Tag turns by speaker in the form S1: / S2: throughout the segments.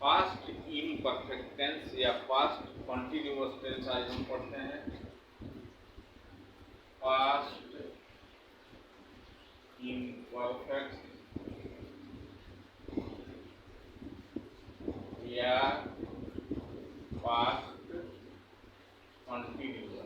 S1: Past imperfect tense या past continuous tense आज हम पढ़ते हैं। पास्ट इम्परफेक्ट या past continuous.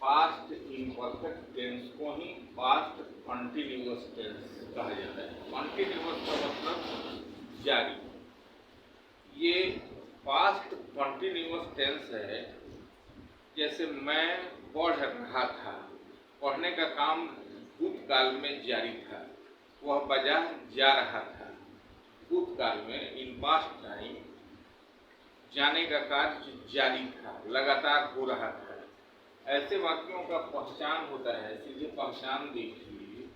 S1: Past imperfect tense को ही पास्ट कंटिन्यूअस टेंस कहा जाता है। कंटिन्यूअस का मतलब जारी। ये पास्ट कंटिन्यूअस टेंस है। जैसे मैं पढ़ रहा था, पढ़ने का काम भूतकाल में जारी था, वह बाजार जा रहा था। भूतकाल में इन पास्ट टाइम जाने का कार्य जारी था, लगातार हो रहा था। ऐसे वाक्यों का पहचान होता है, सीधे पहचान देखिए।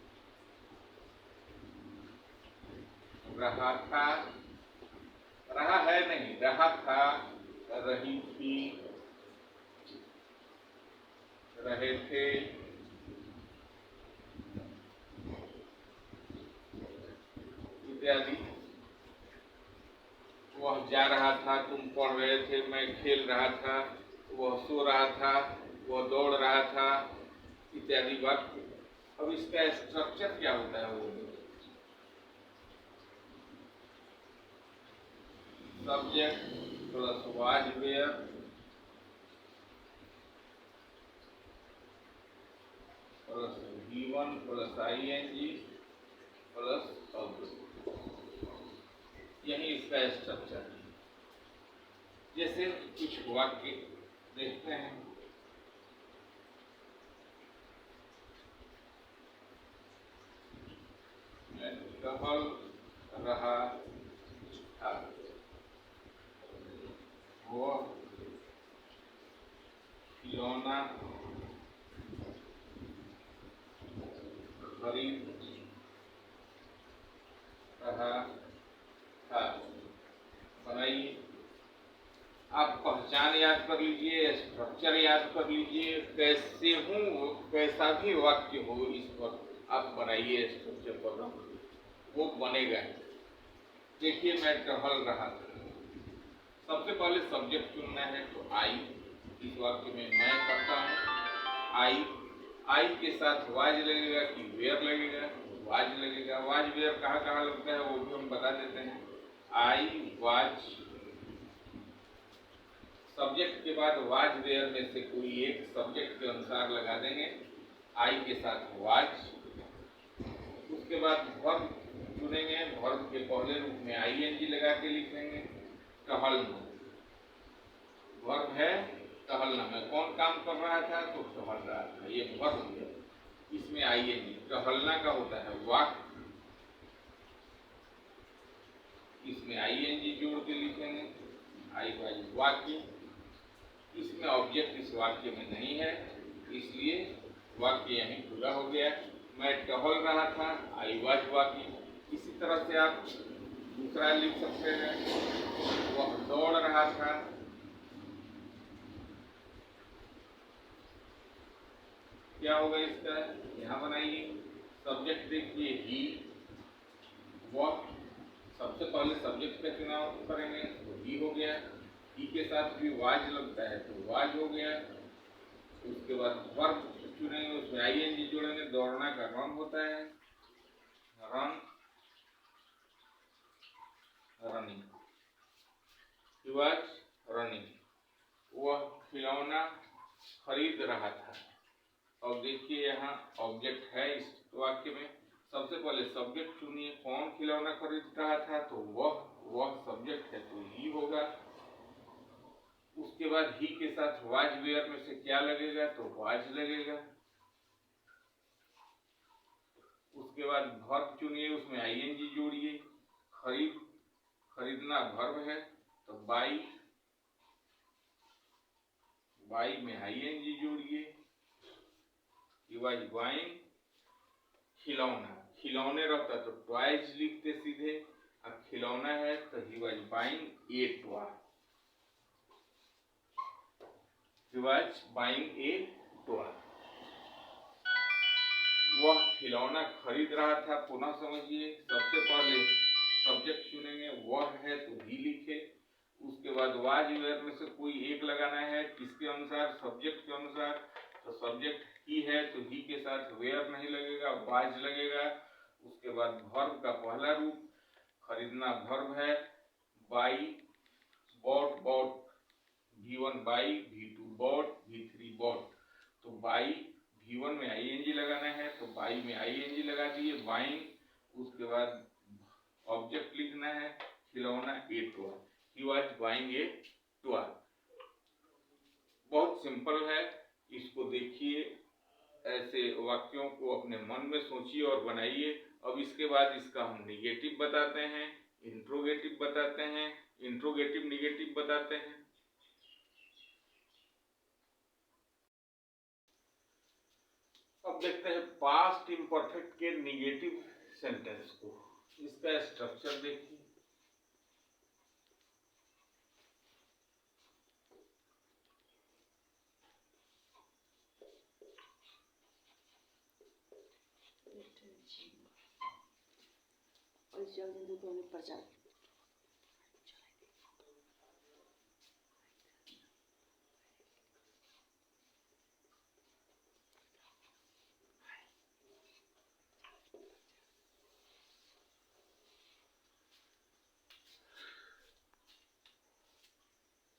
S1: रहा था, रहा है नहीं, रहा था, रही थी, रहे थे, इत्यादि। वह जा रहा था, तुम पढ़ रहे थे, मैं खेल रहा था, वह सो रहा था, वह दौड़ रहा था, इत्यादि वाक्य। अब इसका स्ट्रक्चर क्या होता है? वो subject plus was were plus V1 plus ING plus object. यही इसका स्ट्रक्चर है। जैसे कुछ वाक्य देखते हैं। टहल रहा था, वो खिलौना खरीद रहा था। बनाइए, आप पहचान याद कर लीजिए, स्ट्रक्चर याद कर लीजिए। कैसे हूँ, कैसा भी वाक्य हो, इस पर आप बनाइए स्ट्रक्चर पर, वो बनेगा। देखिए, मैं टहल रहा था। सबसे पहले सब्जेक्ट चुनना है, तो आई। इस वाक्य में मैं करता हूँ आई। आई के साथ वाज लगेगा कि वेयर लगेगा? वाज लगेगा। वाज वेयर कहाँ कहाँ लगता है वो भी हम बता देते हैं। आई वाज, सब्जेक्ट के बाद वाज वेयर में से कोई एक सब्जेक्ट के अनुसार लगा देंगे। आई के साथ वाज। उसके बाद वर्ब चुनेंगे, वर्ब के पहले रूप में ING लगा के लिखेंगे। टहलना वर्ब है, टहलना में कौन काम कर रहा था? तो टहल रहा था, ये वर्ब है। इसमें ING टहलना का होता है वॉक, इसमें ING जोड़ के लिखेंगे। I was walking. इसमें ऑब्जेक्ट इस वाक्य में नहीं है, इसलिए वाक्य यहीं पूरा हो गया। मैं टहल रहा था, आई वाज वॉकिंग। इसी तरह से आप दूसरा लिख सकते हैं, वह दौड़ रहा था। क्या होगा इसका? यहाँ बनाइए। सब्जेक्ट देखिए ही, वह। सबसे पहले सब्जेक्ट का चुनाव करेंगे तो ही हो गया। ही के साथ भी वाज लगता है तो वाज हो गया। उसके बाद वर्ब चुनेंगे, उसमें ING जोड़ेंगे। दौड़ना का रन होता है, run, running. He was running. वह खिलौना खरीद रहा था। और देखिए यहाँ ऑब्जेक्ट है इस वाक्य में। सबसे पहले सब्जेक्ट चुनिए, कौन खिलौना खरीद रहा था? तो वह सब्जेक्ट है तो ही होगा। उसके बाद ही के साथ वाज वेयर में से क्या लगेगा? तो वाज लगेगा। उसके बाद वर्ब चुनिए, उसमें ING जोड़िए। खरीद, खरीदना वर्ब है तो बाई, बाई में ING जोड़िए। He was buying. खिलौना, खिलौने रहता तो टॉयज लिखते सीधे, अब खिलौना है तो he was buying A toy, he was buying A toy. वह खिलौना खरीद रहा था। पुनः समझिए, सबसे पहले सब्जेक्ट चुनेंगे, वह है तो ही लिखे, उसके बाद वाज वेयर में से कोई एक लगाना है, किसके अनुसार, सब्जेक्ट के अनुसार। तो सब्जेक्ट ही है तो ही के साथ वेयर नहीं लगेगा, वाज लगेगा। उसके बाद वर्ब का पहला रूप, खरीदना वर्ब है, buy, bought bought, V1 buy, V2 bought, V3 bought. तो बाई V1 में आईएनजी लगाना है तो बाई में आईएनजी लगा दिए, बाइंग। उसके बाद ऑब्जेक्ट लिखना है, खिलौना ए toy, he was buying A toy. बहुत सिंपल है, इसको देखिए, ऐसे वाक्यों को अपने मन में सोचिए और बनाइए। अब इसके बाद इसका हम निगेटिव बताते हैं, इंट्रोगेटिव बताते हैं, इंट्रोगेटिव निगेटिव बताते हैं। अब देखते हैं पास्ट इम्परफेक्ट के निगेटिव सेंटेंस को। इसका स्ट्रक्चर देखिए,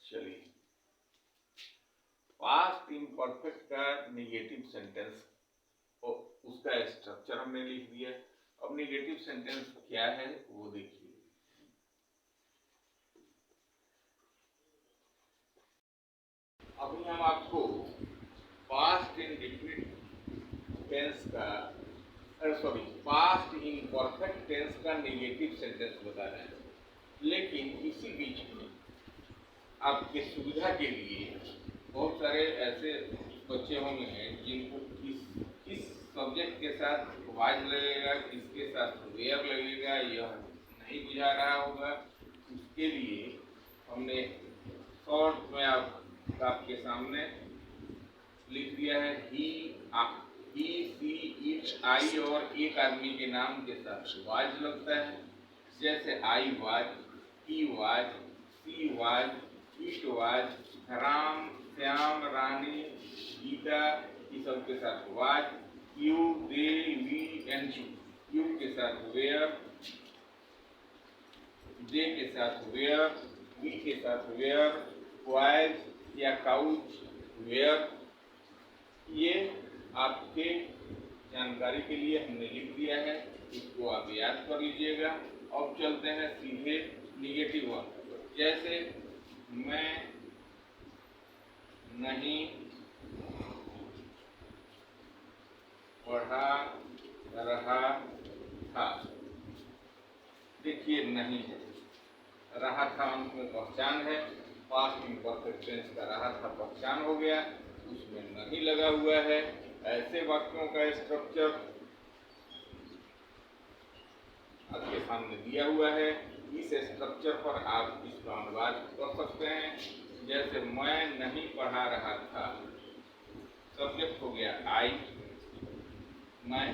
S1: चलिए पास्ट इम्परफेक्ट का निगेटिव सेंटेंस उसका स्ट्रक्चर हमने लिख दिया। अब निगेटिव सेंटेंस क्या है वो देखिए। अभी हम आपको पास्ट इंडेफिनिट टेंस का पास्ट इम्परफेक्ट टेंस का निगेटिव सेंटेंस बता रहे हैं, लेकिन इसी बीच में आपके सुविधा के लिए बहुत सारे ऐसे बच्चे होंगे जिनको किस सब्जेक्ट के साथ वाज लगेगा, किसके साथ वेयर लगेगा, यह नहीं बुझा रहा होगा। उसके लिए हमने शॉर्ट में आपके सामने लिख दिया है, ही, सी, इट, आई और एक आदमी के नाम के साथ वाज लगता है। जैसे I was, he was, she was, it was, Ram, Shyam, Rani, Gita, ये सब के साथ was. You, they, we and you के साथ वेयर, दे के साथ वेयर, वी के साथ वेयर, वाज या काउच, वेयर। ये आपके जानकारी के लिए हमने लिख दिया है, इसको आप याद कर लीजिएगा। अब चलते हैं सीधे निगेटिव वाक्य। जैसे मैं नहीं पढ़ा रहा था। देखिए नहीं है, रहा था अंत में पहचान है, पास्ट इम्परफेक्ट टेंस का रहा था पहचान हो गया, उसमें नहीं लगा हुआ है। ऐसे वाक्यों का स्ट्रक्चर आपके सामने दिया हुआ है। इस स्ट्रक्चर पर आप इसका अनुवाद कर सकते हैं। जैसे मैं नहीं पढ़ा रहा था, सब्जेक्ट हो गया आई, मैं,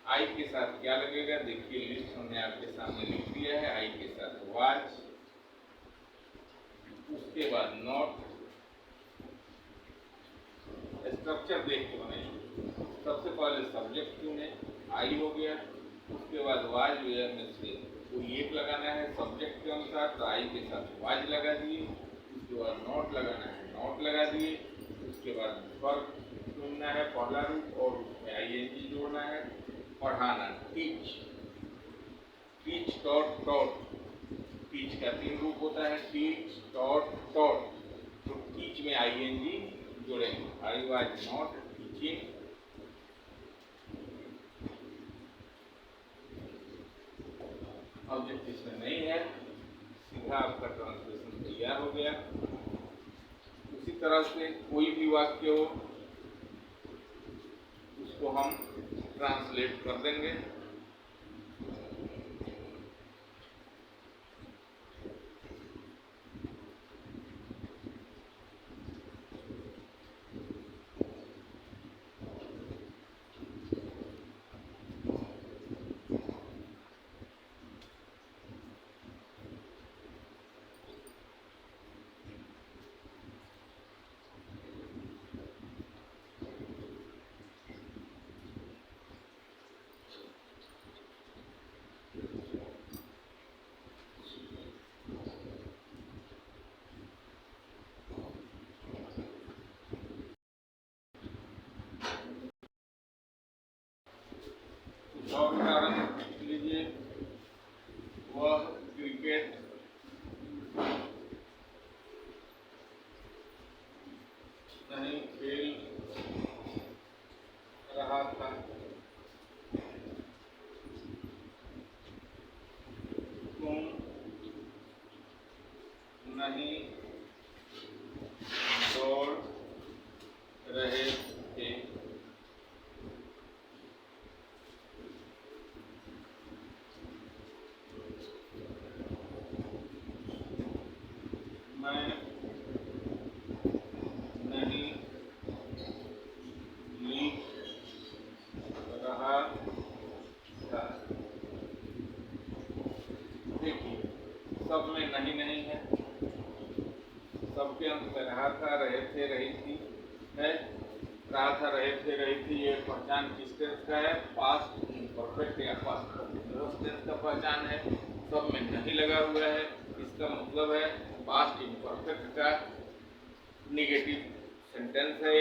S1: आई के साथ क्या लगेगा, देखिए लिस्ट हमने आपके सामने लिख दिया है। आई के साथ वाज, उसके बाद नॉट। स्ट्रक्चर देख के बनाइए। सबसे पहले सब्जेक्ट चुने, आई हो गया, उसके बाद वाज वेयर में से कोई एक लगाना है सब्जेक्ट के अनुसार, तो आई के साथ वाज लगा दिए। उसके बाद नॉट लगाना है, नॉट लगा दिए। उसके बाद वर्ब चुनना है पहला रूप और उसमें आईएनजी जोड़ना है। पढ़ाना, teach, teach, taught, taught. Teach का 3 रूप होता है, टीच, टॉट, टॉट। तो टीच में आईएनजी जोड़ेंगे। आई वाज नॉट टीचिंग, ऑब्जेक्ट इसमें नहीं है, सीधा आपका ट्रांसलेशन तैयार हो गया। उसी तरह से कोई भी वाक्य हो उसको हम ट्रांसलेट कर देंगे। उदाहरण लीजिए, वह क्रिकेट नहीं खेल रहा था। तुम नहीं दौड़ रहे थे। मैं नहीं लिख रहा था। देखिए, सब में नहीं नहीं है, सबके अंत में रहा था, रहे थे, रही थी है। रहा था, रहे थे, रही थी, ये पहचान किस टेंस का है? पास्ट इम्परफेक्ट या पास्ट कंटीन्यूअस टेंस का पहचान है। सब में नहीं लगा हुआ है, इसका मतलब है पास्ट इम्परफेक्ट का निगेटिव सेंटेंस है।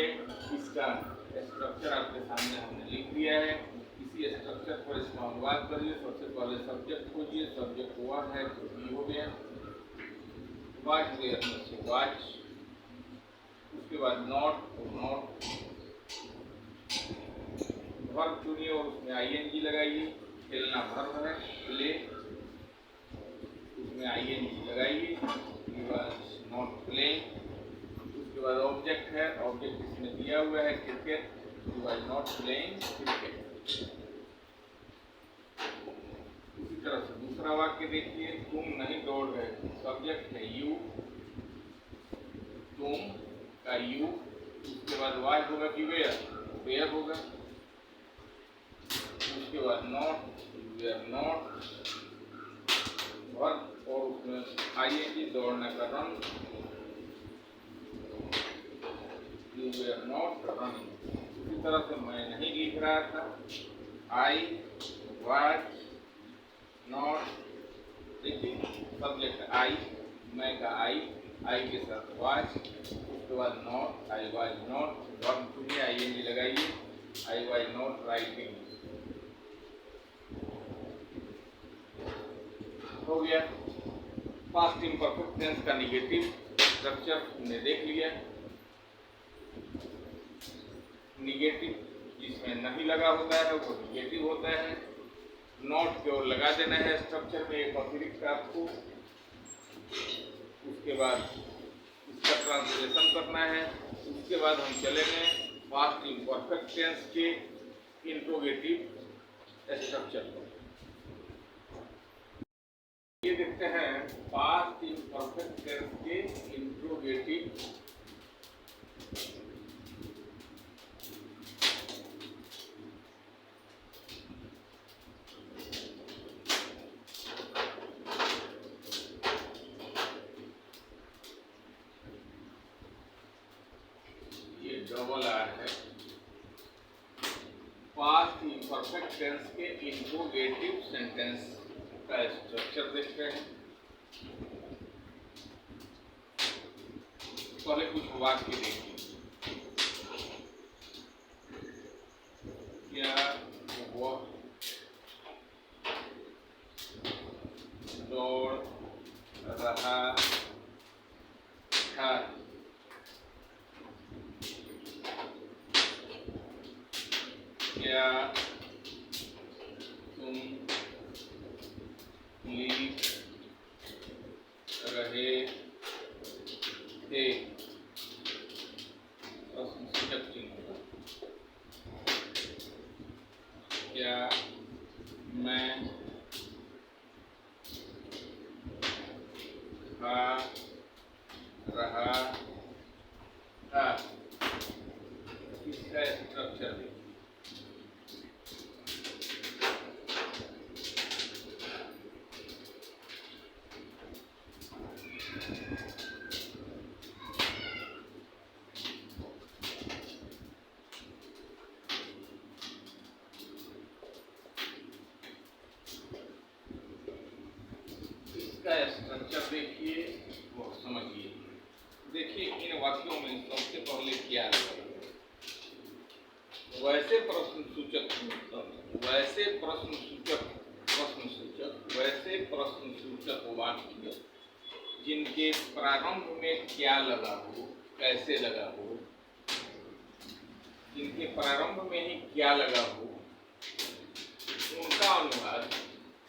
S1: इसका स्ट्रक्चर आपके सामने हमने लिख दिया है। इसी स्ट्रक्चर पर इसका अनुवाद करिए। सबसे पहले सब्जेक्ट खोजिए, सब्जेक्ट वन है तो बी हो गया, वाच से वाच, उसके बाद नॉट तो नॉट, वर्ब चुनिए और उसमें आईएनजी लगाइए। खेलना वर्ब है, प्ले, उसमें आईएनजी लगाइए, ही वाज नॉट प्लेइंग। उसके बाद ऑब्जेक्ट है, ऑब्जेक्ट इसमें दिया हुआ है cricket, he was not playing cricket. उसी तरह से दूसरा वाक्य देखिए, तुम नहीं दौड़ रहे थे, सब्जेक्ट है यू, तुम का यू, उसके बाद वाज होगा कि वेयर होगा, उसके बाद नॉट, वेयर नॉट, वर्ब और उसमें आईएनजी दौड़ने का run, you were not running. इसी तरह से मैं नहीं लिख रहा था, आई वाज नॉट, देखिए सब्जेक्ट आई, मैं का आई के साथ वाज, उसके बाद not, I was not, verb चुनिए, आईएनजी लगाइए, आई वाज नॉट राइटिंग, हो गया। पास्ट इम्परफेक्ट टेंस का निगेटिव स्ट्रक्चर हमने देख लिया। निगेटिव जिसमें नहीं लगा होता है वो निगेटिव होता है। नॉट की ओर लगा देना है स्ट्रक्चर में एक अतिरिक्त आपको, उसके बाद इसका ट्रांसलेशन करना है। उसके बाद हम चलेंगे पास्ट इम्परफेक्ट टेंस के इंट्रोगेटिव स्ट्रक्चर पर। ये देखते हैं पास्ट इम्परफेक्ट टेंस के इंट्रोगेटिव डबल आर है। पास्ट इम्परफेक्ट टेंस के इंट्रोगेटिव सेंटेंस का स्ट्रक्चर देखते हैं। पहले कुछ वाक्य देखिए, क्या वह दौड़ रहा था? क्या तुम लिख रहे थे? प्रश्नसूचक चिन्ह। क्या मैं खा रहा था? इसका स्ट्रक्चर देखिए, इसका स्ट्रक्चर देखिए वो समझिए। देखिए इन वाक्यों में सबसे पहले क्या है, वैसे प्रश्न सूचक वाक्य जिनके प्रारंभ में क्या लगा हो, कैसे लगा हो, जिनके प्रारंभ में ही क्या लगा हो, उनका अनुवाद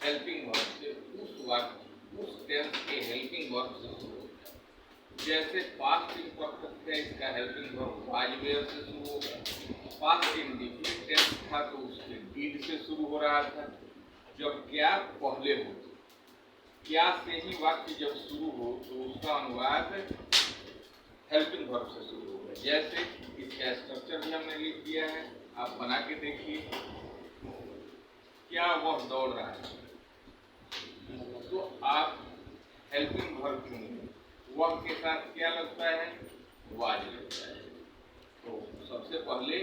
S1: हेल्पिंग वर्ब से उस वाक्य, उस टेंस के हेल्पिंग वर्ब से शुरू होता है। जैसे पास्ट इम्परफेक्ट है, इसका हेल्पिंग वर्ब वाज वेयर से शुरू होगा। पास्ट इंडिफिनिट टेंस था तो उसके डिड से शुरू हो रहा था। जब क्या पहले हो, क्या से ही वाक्य जब शुरू हो तो उसका अनुवाद हेल्पिंग वर्ब से शुरू होगा। जैसे इसका स्ट्रक्चर भी हमने लिख दिया है, आप बना के देखिए। क्या वह दौड़ रहा है, तो आप हेल्पिंग वर्ब चुनिए। वह के साथ क्या लगता है, वाज लगता है। तो सबसे पहले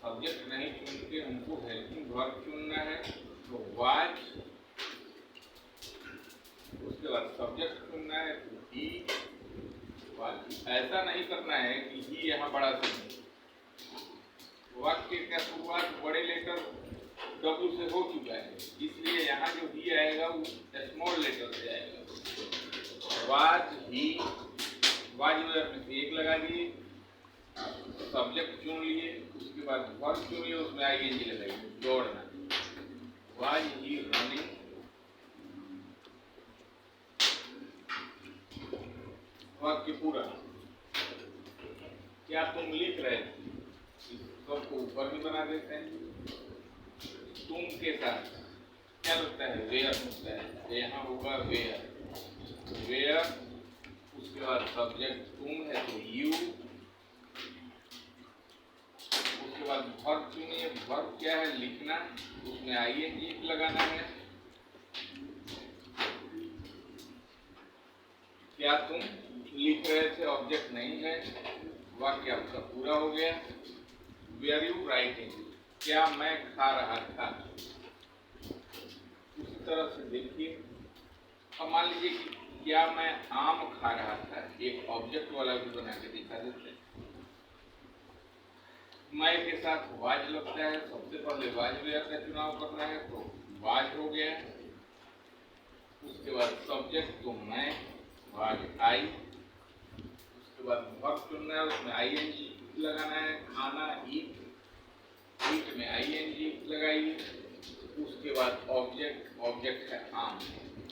S1: सब्जेक्ट नहीं चुन के हमको हेल्पिंग वर्ब चुनना है, तो वाज, उसके बाद सब्जेक्ट चुनना है तो ही, वाज। ऐसा नहीं करना है कि ही यहाँ बड़ा से, वाक्य का शुरुआत बड़े लेटर W से हो चुका है, इसलिए यहाँ जो ही आएगा वो स्मॉल लेटर से आएगा। वाज ही, वाज वेयर में से एक लगा दिए, सब्जेक्ट चुन लिए, उसके बाद वर्ब चुनिए, उसमें आईएनजी लगाइए, दौड़ना। वाज ही रनिंग, वाक्य पूरा। क्या तुम लिख रहे थे, सबको ऊपर भी बना देते हैं। तुम के साथ क्या लगता है, वेयर होता है, यहाँ होगा वेयर, वेयर। उसके बाद सब्जेक्ट तुम है तो यू, उसके बाद वर्ब चुनिए। वर्ब क्या है, लिखना, उसमें आईएनजी लगाना है। क्या तुम लिख रहे थे, ऑब्जेक्ट नहीं है, वाक्य आपका पूरा हो गया। वेयर यू राइटिंग, क्या मैं खा रहा था। उसी तरह से देखिए, अब मान लीजिए कि क्या मैं आम खा रहा था, एक ऑब्जेक्ट वाला भी बना के दिखा देते हैं। मैं के साथ वाज लगता है, सबसे पहले वाज वेयर का चुनाव करना है तो वाज हो गया। उसके बाद सब्जेक्ट तो मैं, वाज आई। उसके बाद वर्ब चुनना है, उसमें आईएनजी लगाना है, खाना ईट, ईट में आईएनजी लगाइए। उसके बाद ऑब्जेक्ट, ऑब्जेक्ट है आम।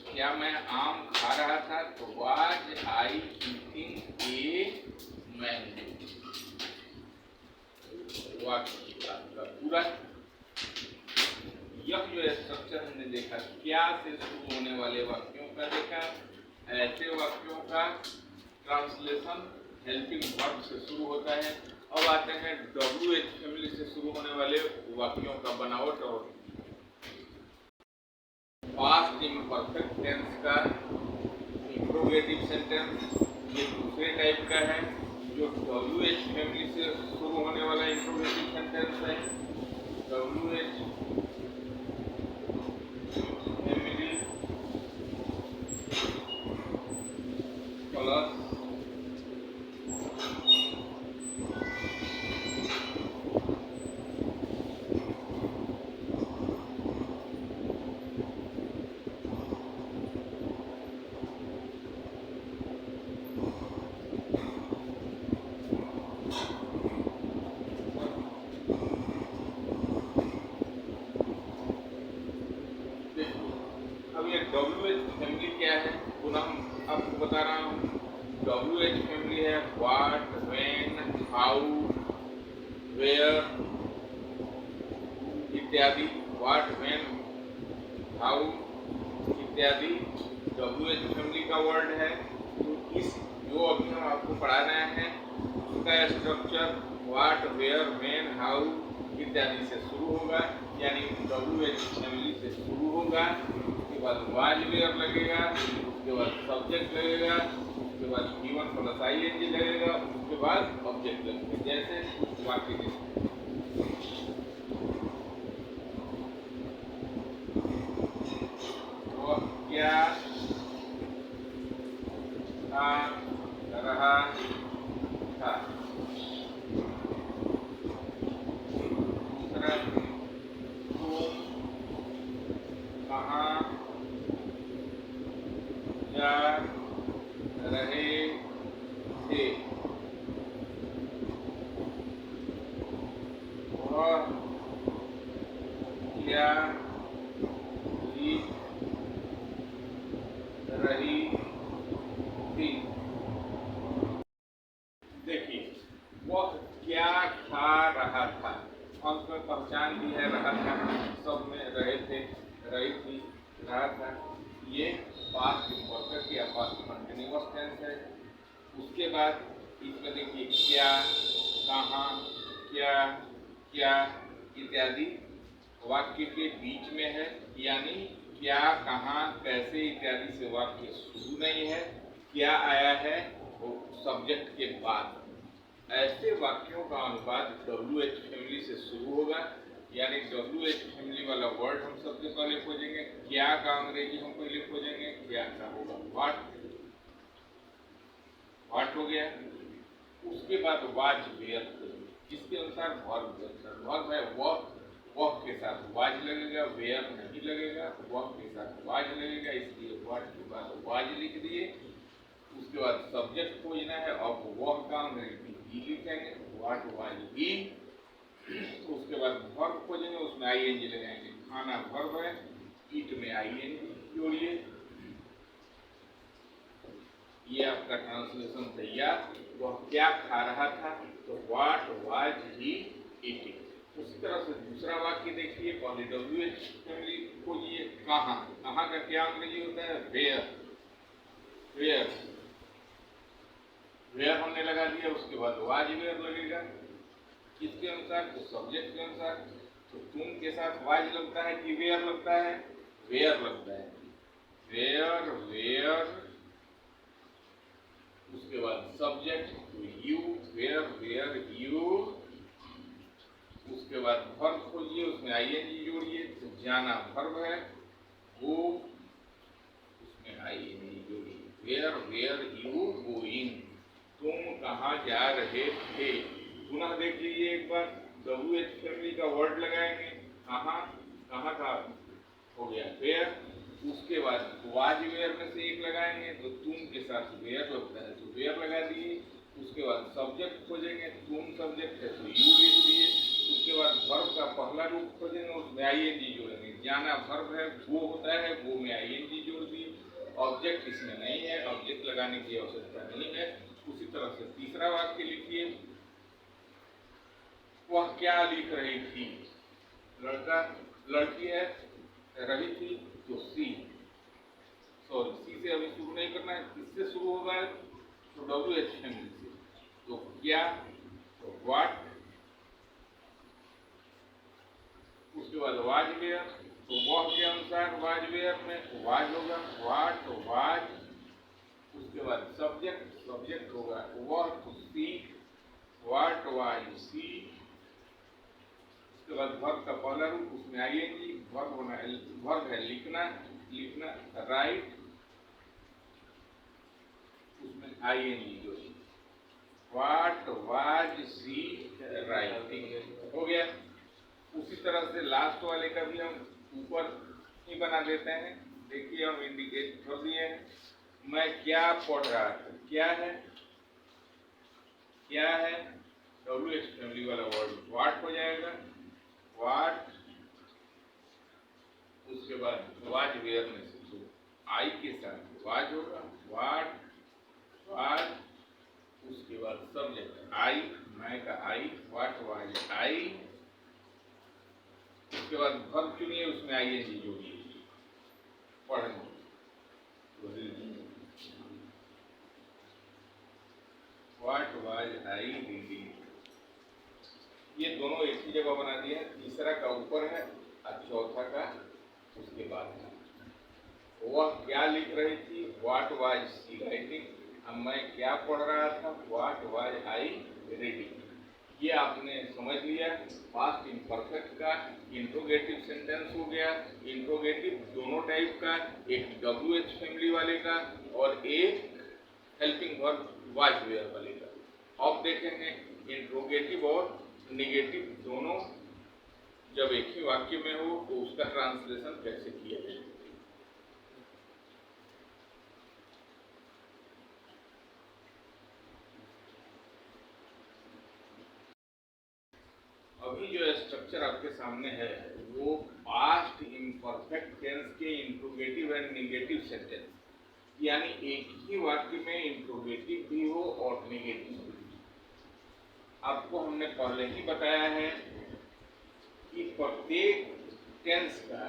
S1: क्या मैं आम खा रहा था, तो was I eating a mango. वाक्य आपका पूरा। यह जो स्ट्रक्चर हमने देखा, क्या से शुरू होने वाले वाक्यों का देखा, ऐसे वाक्यों का ट्रांसलेशन हेल्पिंग वर्ब से शुरू होता है। अब आते हैं WH फैमिली से शुरू होने वाले वाक्यों का बनावट और पास्ट इम्परफेक्ट टेंस का इंट्रोगेटिव सेंटेंस। ये दूसरे टाइप का है, जो WH फैमिली से शुरू होने वाला इंट्रोगेटिव सेंटेंस है। WH family plus WH family क्या है, पुनः आपको बता रहा हूँ। WH फैमिली है व्हाट, व्हेन, हाउ, वेयर इत्यादि। व्हाट, व्हेन, हाउ इत्यादि WH फैमिली का वर्ड है। तो इस जो अभी हम आपको पढ़ा रहे हैं उसका structure what, where, when, how इत्यादि से शुरू होगा, यानी WH फैमिली से शुरू होगा। उसके बाद वाज वेयर लगेगा, उसके बाद सब्जेक्ट लगेगा, उसके बाद गिवन प्लस आईएनजी लगेगा, उसके बाद ऑब्जेक्ट लगेगा। जैसे वाक्य के वह क्या खा रहा था। दूसरा, तुम कहाँ जा रहे थे, वह क्या लिख रही थी। देखिए, वह क्या खा रहा था, और उसमें पहचान भी है, रहा था, सब में रहे थे, रही थी, रहा था, ये पास्ट इम्परफेक्ट या पास्ट कंटिन्यूअस टेंस है। उसके बाद इसमें देखिए क्या, कहाँ, क्या, क्या इत्यादि वाक्य के बीच में है, यानी क्या, कहाँ, कैसे इत्यादि से वाक्य शुरू नहीं है, क्या आया है वो सब्जेक्ट के बाद। ऐसे वाक्यों का अनुवाद WH फैमिली से शुरू होगा, यानी WH फैमिली वाला वर्ड हम सबसे पहले खोजेंगे, क्या का अंग्रेजी हम पहले खोजेंगे, क्या का होगा व्हाट, व्हाट हो गया। उसके बाद वाज वेयर खोजेंगे, जिसके अनुसार वर्ब है वह के साथ वाज लगेगा, वेयर नहीं लगेगा, वह के साथ वाज लगेगा, इसलिए व्हाट के बाद वाज लिख दिए। उसके बाद सब्जेक्ट खोजना है, अब वह का अंग्रेजी ही लिखेंगे, व्हाट वाज ही। उसके बाद वर्ब खोजेंगे, उसमें आईएनजी लगाएंगे, खाना वर्ब है, ईट में आईएनजी जोड़िए। ये आपका ट्रांसलेशन तैयार। वह क्या खा रहा था, तो व्हाट वाज ही ईटिंग। उसी तरह से दूसरा वाक्य देखिए, पहले WH फैमिली खोजिए, कहाँ, कहाँ का क्या अंग्रेजी होता है, वेयर, वेयर, वेयर हमने लगा दिया। उसके बाद वाज वेयर लगेगा, किसके अनुसार, तो सब्जेक्ट के अनुसार। तो तुम के साथ वाज लगता है कि वेयर लगता है, वेयर लगता है, वेयर, वेयर। उसके बाद सब्जेक्ट तो यू, वेयर, वेयर यू। उसके बाद वर्ब खोजिए, उसमें आईएनजी जोड़िए, तो जाना वर्ब है, वो, उसमें आईएनजी जोड़िए, वेयर, वेयर यू गोइंग, तुम कहाँ जा रहे थे। पुनः देख लीजिए एक बार, WH फैमिली का वर्ड लगाएंगे, कहाँ, कहाँ का हो गया वेयर। उसके बाद वाज वेयर में से एक लगाएंगे, तो तुम के साथ वेयर लगता है, तो वेयर लगा दिए। उसके बाद सब्जेक्ट खोजेंगे, तुम सब्जेक्ट है तो यू लिख दिए। उसके बाद वर्ब का पहला रूप खोजेंगे, उसमें आईएनजी जोड़ेंगे, जाना वर्ब है, वो होता है, वो में आईएनजी जोड़ दिए। ऑब्जेक्ट इसमें नहीं है, ऑब्जेक्ट लगाने की आवश्यकता नहीं है। उसी तरह से तीसरा वाक्य लिखिए, वह क्या लिख रही थी, लड़का, लड़की है, रही थी तो सी, सॉरी सी से अभी शुरू नहीं करना है, किससे शुरू होगा, तो WH फैमिली से। तो क्या, तो व्हाट। उसके बाद वाज वेयर, तो वह के अनुसार वाज वेयर में वाज होगा, व्हाट वाज। उसके बाद सब्जेक्ट, सब्जेक्ट होगा वह, तो सी, व्हाट वाज सी। उसके बाद वर्ब का पहला रूप, उसमें आईएनजी, वर्ब होना है, वर्ब है लिखना, लिखना, राइट, उसमें आईएनजी जो है, व्हाट वाज सी राइटिंग, हो गया। उसी तरह से लास्ट वाले का भी हम ऊपर ही बना देते हैं। देखिए हम इंडिकेट कर दिए हैं, मैं क्या पढ़ रहा था, क्या है, क्या है, WH फैमिली वाला वर्ड व्हाट हो जाएगा, व्हाट। उसके बाद वाज वेयर में से तो आई के साथ वाज होगा, व्हाट वाज। उसके बाद सब्जेक्ट आई, मैं का आई, व्हाट वाज आई। उसके बाद वर्ब चुनिए, उसमें आईएनजी जोड़िए, पढ़ने, व्हाट वाज आई रीडिंग। ये दोनों एक ही जगह बना दिए हैं, तीसरा का ऊपर है और चौथा का उसके बाद है। वह क्या लिख रही थी, व्हाट वाज सी राइटिंग। अब मैं क्या पढ़ रहा था, व्हाट वाज आई रीडिंग। ये आपने समझ लिया, पास्ट इम्परफेक्ट का इंट्रोगेटिव सेंटेंस हो गया। इंट्रोगेटिव दोनों टाइप का, एक WH फैमिली वाले का और एक हेल्पिंग वर्ब वाज वेयर वाले का। अब देखेंगे इंट्रोगेटिव और निगेटिव दोनों जब एक ही वाक्य में हो तो उसका ट्रांसलेशन कैसे किया जाए। अभी जो स्ट्रक्चर आपके सामने है वो पास्ट इम्परफेक्ट टेंस के इंट्रोगेटिव एंड नेगेटिव सेंटेंस, यानी एक ही वाक्य में इंट्रोगेटिव भी हो और नेगेटिव भी। आपको हमने पहले ही बताया है कि प्रत्येक टेंस का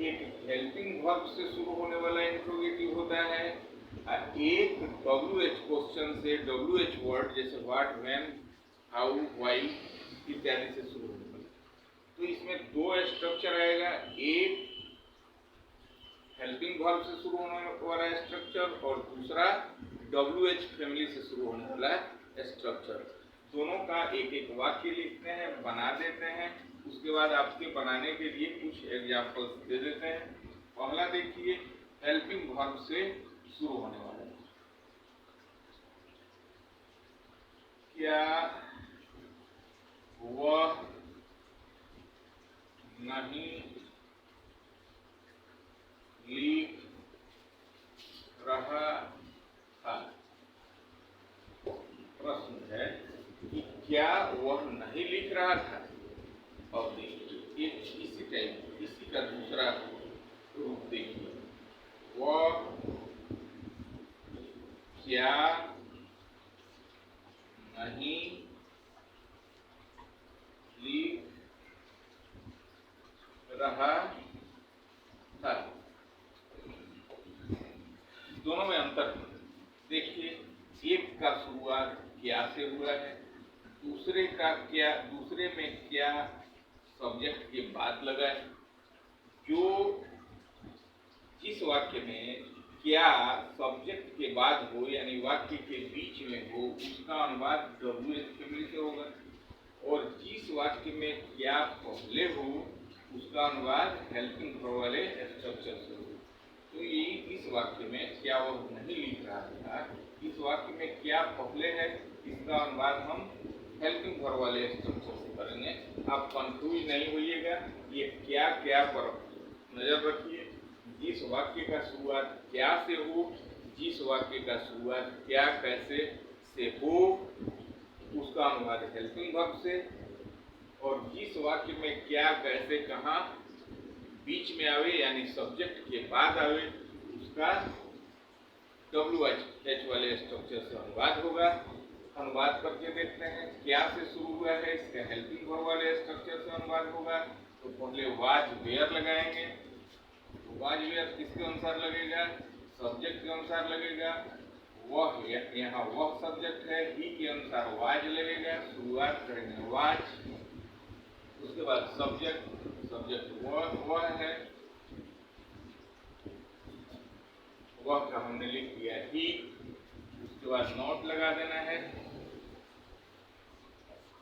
S1: एक हेल्पिंग वर्ब से शुरू होने वाला इंट्रोगेटिव होता है, एक WH क्वेश्चन से, WH वर्ड जैसे व्हाट, व्हेन, हाउ, व्हाई इत्यादि से शुरू होने वाला। तो इसमें दो स्ट्रक्चर आएगा, एक हेल्पिंग वर्ब से शुरू होने वाला स्ट्रक्चर और दूसरा WH फैमिली से शुरू होने वाला स्ट्रक्चर। दोनों का एक एक वाक्य लिखते हैं, बना देते हैं, उसके बाद आपके बनाने के लिए कुछ एग्जाम्पल्स दे देते हैं। पहला देखिए, हेल्पिंग वर्ब से शुरू होने वाला है। क्या वह नहीं लिख रहा था? प्रश्न है कि क्या वह नहीं लिख रहा था? और देखिए इसी टाइप, इसी का दूसरा रूप देखिए, वह क्या नहीं लिख रहा था। दोनों में अंतर देखिए, एक का शुरुआत क्या से हुआ है, दूसरे का क्या, दूसरे में क्या सब्जेक्ट के बाद लगा है। जो जिस वाक्य में क्या सब्जेक्ट के बाद हो यानी वाक्य के बीच में हो, उसका अनुवाद WH फैमिली से होगा, और जिस वाक्य में क्या पहले हो उसका अनुवाद हेल्पिंग वर्ब वाले स्ट्रक्चर से हो। तो ये इस वाक्य में क्या वह नहीं लिख रहा था, इस वाक्य में क्या पहले है, इसका अनुवाद हम हेल्पिंग वर्ब वाले स्ट्रक्चर से करेंगे। आप कंफ्यूज नहीं होइएगा, ये क्या क्या पर नजर रखिए। जिस वाक्य का शुरुआत क्या से हो, जिस वाक्य का शुरुआत क्या कैसे से हो, उसका अनुवाद हेल्पिंग वर्ब से, और जिस वाक्य में क्या कैसे कहाँ बीच में आवे यानी सब्जेक्ट के बाद आवे, उसका WH वाले स्ट्रक्चर से अनुवाद होगा। अनुवाद करके देखते हैं, क्या से शुरू हुआ है, इसका हेल्पिंग वर्ब वाले स्ट्रक्चर से अनुवाद होगा। तो पहले वाज वेयर लगाएंगे, तो वाज वेयर किसके अनुसार लगेगा, सब्जेक्ट के अनुसार लगेगा। वह, यहाँ वह सब्जेक्ट है, ही के अनुसार वाज लगेगा, शुरुआत करेंगे वाज, उसके बाद सब्जेक्ट, सब्जेक्ट वह है, वह का हमने लिख दिया ही, उसके बाद नॉट लगा देना है।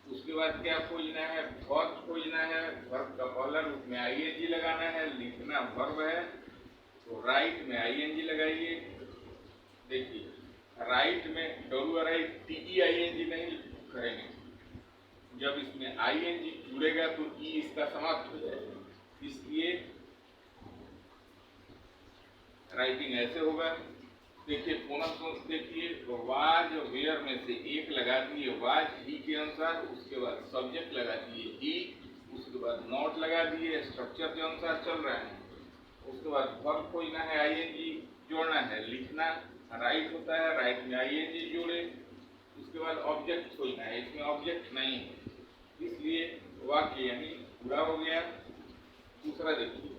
S1: उसके बाद क्या खोजना है, वर्ब खोजना है। वर्ब का पहला रूप में ING लगाना है, लिखना वर्ब है तो राइट में ING लगाइए। देखिए राइट में WRITEING नहीं करेंगे, जब इसमें ING जुड़ेगा तो ई इसका समाप्त हो जाएगा, इसलिए राइटिंग ऐसे होगा। देखिए पुनः देखिए, वाज वेयर में से एक लगा दिए वाज ही के अनुसार, उसके बाद सब्जेक्ट लगा दिए ही, उसके बाद नॉट लगा दिए, स्ट्रक्चर के अनुसार चल रहा है। उसके बाद वर्ब खोजना है, ING जोड़ना है, लिखना राइट होता है, राइट में ING जोड़े। उसके बाद ऑब्जेक्ट खोजना है, इसमें ऑब्जेक्ट नहीं है, इसलिए वाक्य यही पूरा हो गया। दूसरा देखिए,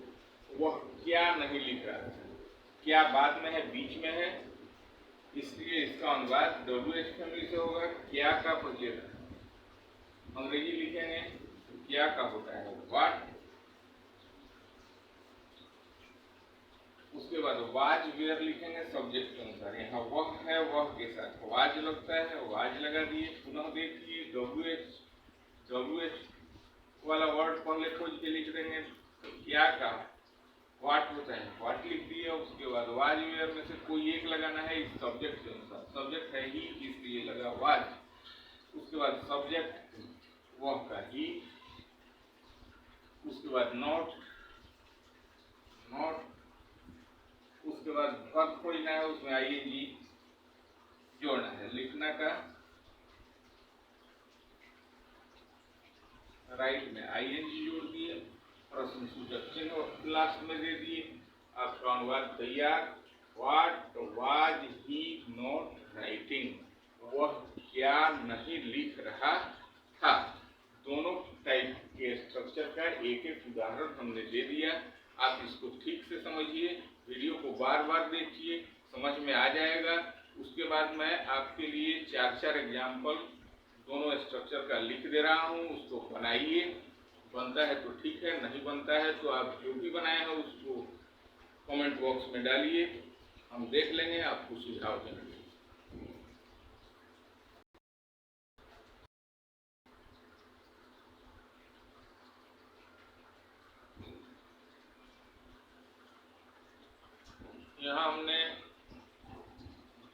S1: वह क्या नहीं लिख रहा था, क्या बाद में है, बीच में है, इसलिए इसका अनुवाद WH फैमिली से होगा। क्या का पहले अंग्रेजी लिखेंगे, क्या का होता है व्हाट, उसके बाद वाज वेयर लिखेंगे सब्जेक्ट के अनुसार। यहाँ वह है, वह के साथ वाज लगता है, वाज लगा दिए। पुनः देखिए WH वाला वर्ड पहले खोज के लिख देंगे, क्या का व्हाट होता है, व्हाट लिख दिया। उसके बाद वाज वेयर में से कोई एक लगाना है इस सब्जेक्ट के अनुसार, सब्जेक्ट है ही इसलिए लगा वाज। उसके बाद सब्जेक्ट वह का ही, उसके बाद नॉट, उसके बाद वर्ब खोजना है, उसमें ING जोड़ना है, लिखना का राइट में आईएनजी जोड़ दिए, प्रश्न सूचक चिन्ह लास्ट में दे दिए, आपका अनुवाद तैयार। What was he not writing, वह क्या नहीं लिख रहा था। दोनों टाइप के स्ट्रक्चर का एक एक उदाहरण हमने दे दिया। आप इसको ठीक से समझिए, वीडियो को बार बार देखिए, समझ में आ जाएगा। उसके बाद मैं आपके लिए 4 एग्जाम्पल दोनों स्ट्रक्चर का लिख दे रहा हूँ, उसको बनाइए। बनता है तो ठीक है, नहीं बनता है तो आप जो भी बनाए हैं उसको कमेंट बॉक्स में डालिए, हम देख लेंगे, आपको सुझाव देंगे। यहाँ हमने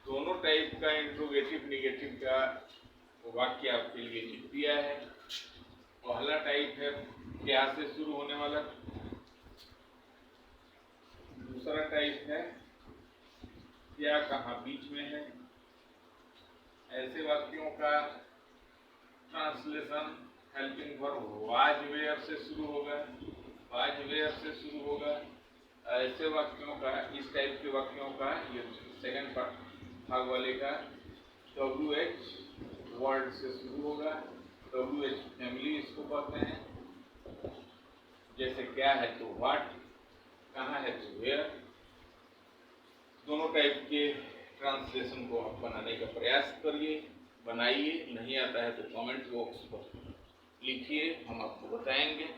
S1: दोनों टाइप का इंट्रोगेटिव निगेटिव का वाक्य आपके लिए लिख दिया है। पहला टाइप है क्या से शुरू होने वाला, दूसरा टाइप है क्या कहाँ बीच में है। ऐसे वाक्यों का translation helping verb was were से शुरू होगा, वाज वेयर से शुरू होगा। ऐसे वाक्यों का, इस टाइप के वाक्यों का, ये सेकंड भाग वाले का WH वर्ड से शुरू होगा। WH फैमिली इसको कहते हैं। जैसे क्या है तो व्हाट, कहाँ है तो वेयर। दोनों टाइप के ट्रांसलेशन को आप बनाने का प्रयास करिए, बनाइए। नहीं आता है तो कमेंट बॉक्स पर लिखिए, हम आपको बताएंगे।